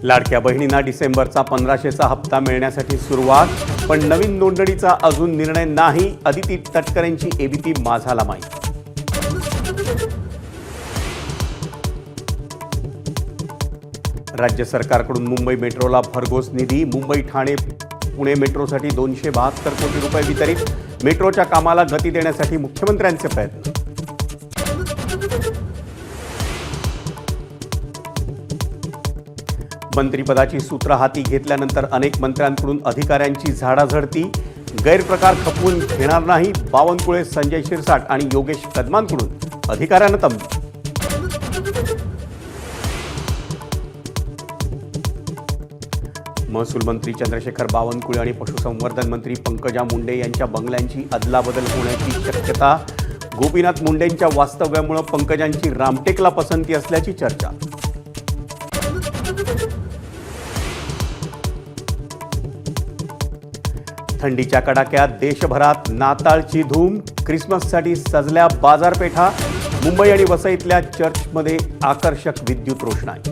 लाडक्या बहिणींना डिसेंबरचा 1500चा हप्ता मिळण्यासाठी सुरुवात, पण नवीन नोंदणीचा अजून निर्णय नाही. अदिती तटकरेंची एबीपी माझाला माहिती. राज्य सरकारकडून मुंबई मेट्रोला भरघोस निधी. मुंबई ठाणे पुणे मेट्रोसाठी 272 कोटी रुपये वितरित. मेट्रोच्या कामाला गती देण्यासाठी मुख्यमंत्र्यांचे प्रयत्न. मंत्रिपदाची सूत्र हाती घेतल्यानंतर अनेक मंत्र्यांकडून अधिकाऱ्यांची झाडाझडती. गैरप्रकार खपवून घेणार नाही. बावनकुळे, संजय शिरसाट आणि योगेश कदमांकडून अधिकाऱ्यांना तंबी. महसूल मंत्री चंद्रशेखर बावनकुळे आणि पशुसंवर्धन मंत्री पंकजा मुंडे यांच्या बंगल्यांची अदलाबदल होण्याची शक्यता. गोपीनाथ मुंडेंच्या वास्तव्यामुळे पंकजांची रामटेकला पसंती असल्याची चर्चा. थंडीच्या कडाक्यात देशभरात नाताळची धूम. ख्रिसमससाठी सजल्या बाजारपेठा. मुंबई आणि वसईतल्या चर्चमध्ये आकर्षक विद्युत रोषणाई.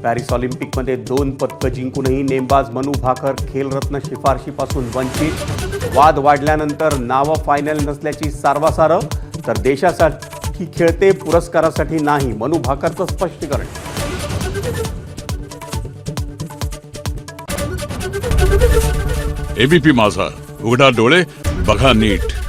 पॅरिस ऑलिम्पिकमध्ये 2 पदकं जिंकूनही नेमबाज मनू भाकर खेलरत्न शिफारशीपासून वंचित. वाद वाढल्यानंतर नावं फायनल नसल्याची सारवासारं. तर देशासाठी खेळते, पुरस्कारासाठी नाही, मनू भाकरचं स्पष्टीकरण. एबीपी माझा, उघडा डोळे बघा नीट.